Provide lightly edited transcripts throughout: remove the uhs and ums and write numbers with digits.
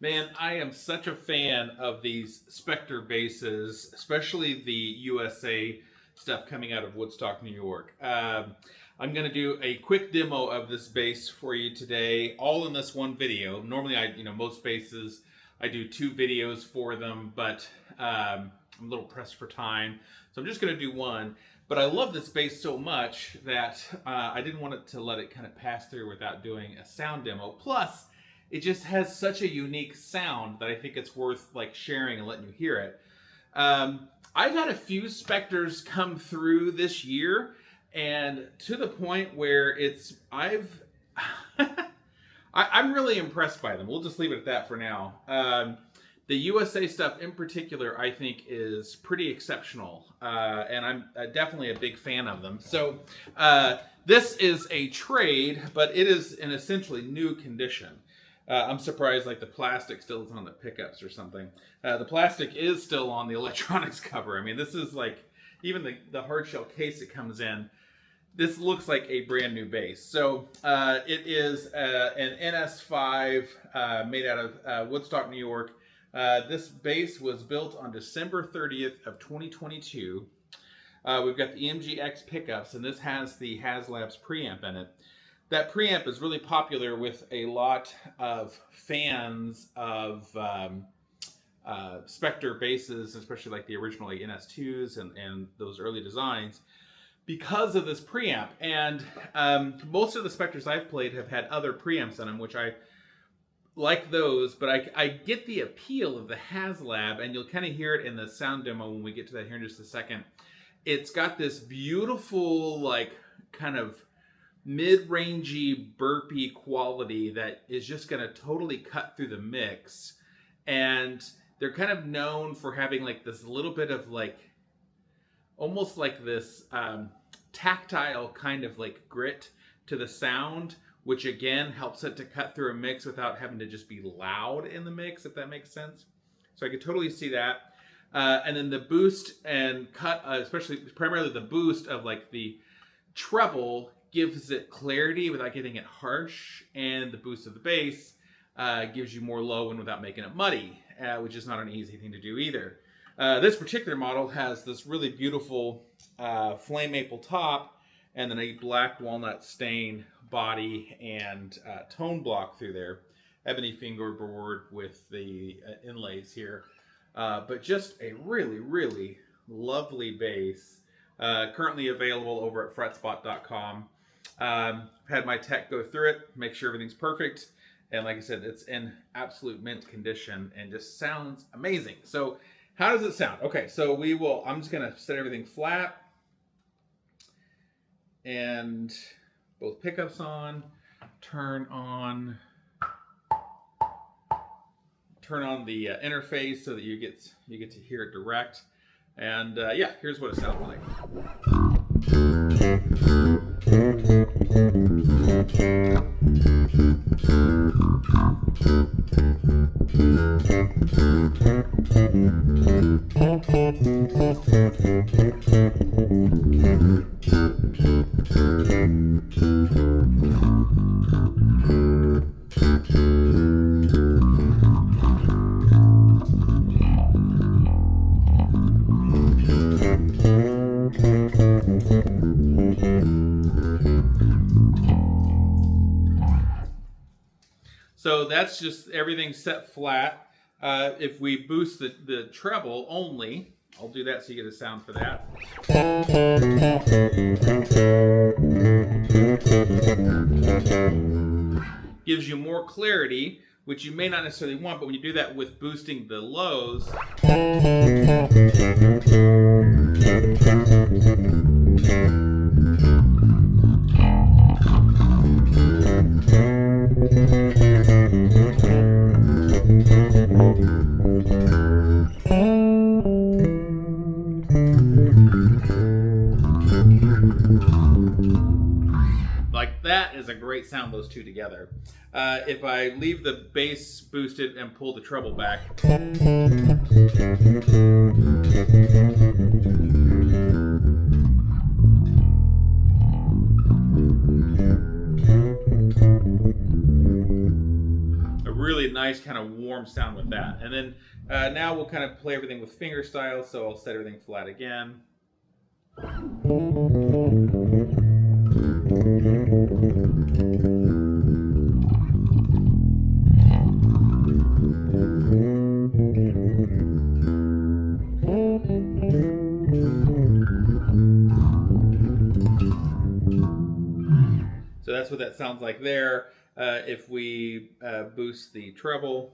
Man, I am such a fan of these Spector basses, especially the USA stuff coming out of Woodstock, New York. I'm going to do a quick demo of this bass for you today, all in this one video. Normally, most basses, I do 2 videos for them, but I'm a little pressed for time, so I'm just going to do one. But I love this bass so much that I didn't want to let it kind of pass through without doing a sound demo. Plus, it just has such a unique sound that I think it's worth like sharing and letting you hear it. I've had a few Spectors come through this year, and to the point where I'm really impressed by them. We'll just leave it at that for now. The USA stuff in particular, I think, is pretty exceptional, and I'm definitely a big fan of them. So this is a trade, but it is in essentially new condition. I'm surprised like the plastic still is on the pickups or something. The plastic is still on the electronics cover. I mean, this is like, even the hardshell case it comes in, this looks like a brand new bass. So it is an NS-5 made out of Woodstock, New York. This bass was built on December 30th of 2022. We've got the EMG-X pickups, and this has the HAZ Labs preamp in it. That preamp is really popular with a lot of fans of Spector basses, especially like the original NS2s and those early designs, because of this preamp. And most of the Spectors I've played have had other preamps in them, which I like those, but I get the appeal of the HAZ Lab, and you'll kind of hear it in the sound demo when we get to that here in just a second. It's got this beautiful, like, kind of mid-rangey, burpy quality that is just going to totally cut through the mix. And they're kind of known for having like this little bit of like, almost like this tactile kind of like grit to the sound, which again helps it to cut through a mix without having to just be loud in the mix, if that makes sense. So I could totally see that. And then the boost and cut, especially primarily the boost of like the treble, gives it clarity without getting it harsh, and the boost of the bass gives you more low end without making it muddy, which is not an easy thing to do either. This particular model has this really beautiful flame maple top, and then a black walnut stain body and tone block through there. Ebony fingerboard with the inlays here. But just a really, really lovely bass. Currently available over at FretSpot.com. Had my tech go through it, make sure everything's perfect, and like I said, it's in absolute mint condition and just sounds amazing. So how does it sound? Okay, so I'm just gonna set everything flat and both pickups on, turn on the interface so that you get to hear it direct, and yeah, here's what it sounds like. So that's just everything set flat. If we boost the treble only, I'll do that so you get a sound for that. Gives you more clarity, which you may not necessarily want, but when you do that with boosting the lows, like that is a great sound, those two together. If I leave the bass boosted and pull the treble back, a really nice nice kind of warm sound with that. And then now we'll kind of play everything with finger style, so I'll set everything flat again. So that's what that sounds like there. If we boost the treble,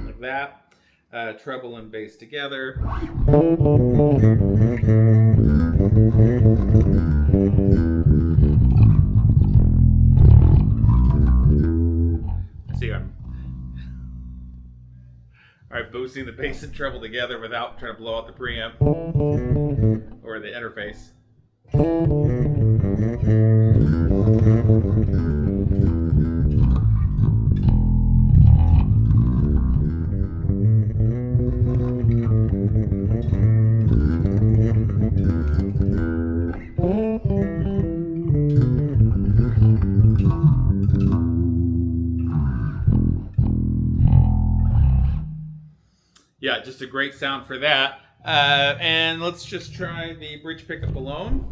like that, treble and bass together. See, all right, boosting the bass and treble together without trying to blow out the preamp or the interface. Yeah, just a great sound for that. And let's just try the bridge pickup alone.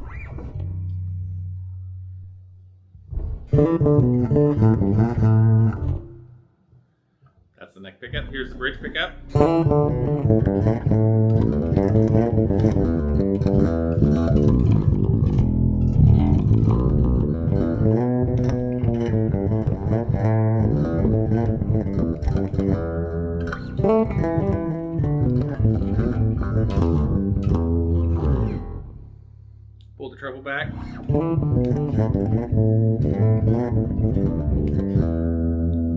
That's the neck pickup. Here's the bridge pickup. Pull the treble back.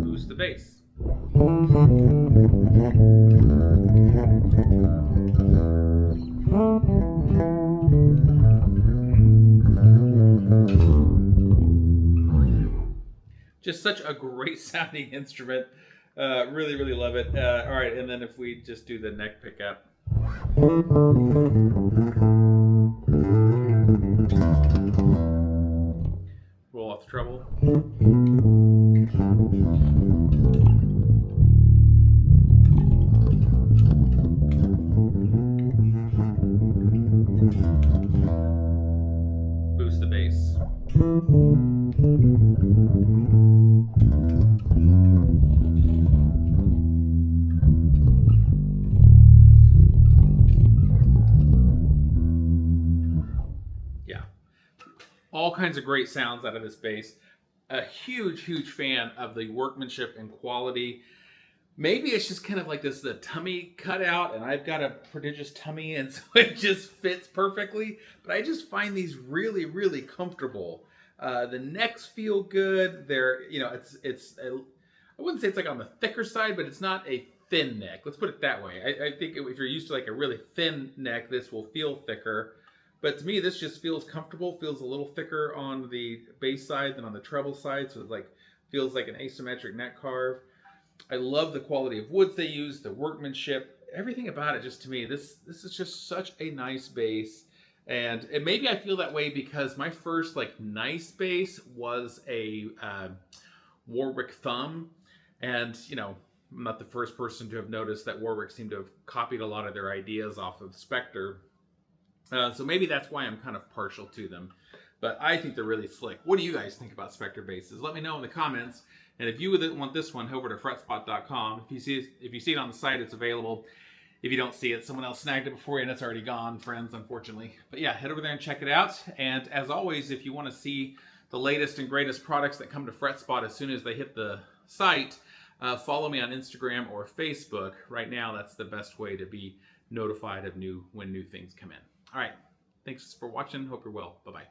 Boost the bass. Just such a great sounding instrument. Really, really love it. All right, and then if we just do the neck pickup. Roll off the treble. Boost the bass. All kinds of great sounds out of this bass. A huge, huge fan of the workmanship and quality. Maybe it's just kind of like this, the tummy cutout, and I've got a prodigious tummy, and so it just fits perfectly. But I just find these really, really comfortable. The necks feel good. They're, you know, I wouldn't say it's like on the thicker side, but it's not a thin neck. Let's put it that way. I think if you're used to like a really thin neck, this will feel thicker. But to me, this just feels comfortable, feels a little thicker on the bass side than on the treble side. So it like feels like an asymmetric neck carve. I love the quality of woods they use, the workmanship, everything about it. Just to me, this is just such a nice bass. And maybe I feel that way because my first like nice bass was a Warwick Thumb. And, you know, I'm not the first person to have noticed that Warwick seemed to have copied a lot of their ideas off of Spector. So maybe that's why I'm kind of partial to them. But I think they're really slick. What do you guys think about Spector basses? Let me know in the comments. And if you would want this one, head over to FretSpot.com. If you see it on the site, it's available. If you don't see it, someone else snagged it before you and it's already gone, friends, unfortunately. But yeah, head over there and check it out. And as always, if you want to see the latest and greatest products that come to FretSpot as soon as they hit the site, follow me on Instagram or Facebook. Right now, that's the best way to be notified of when new things come in. All right. Thanks for watching. Hope you're well. Bye-bye.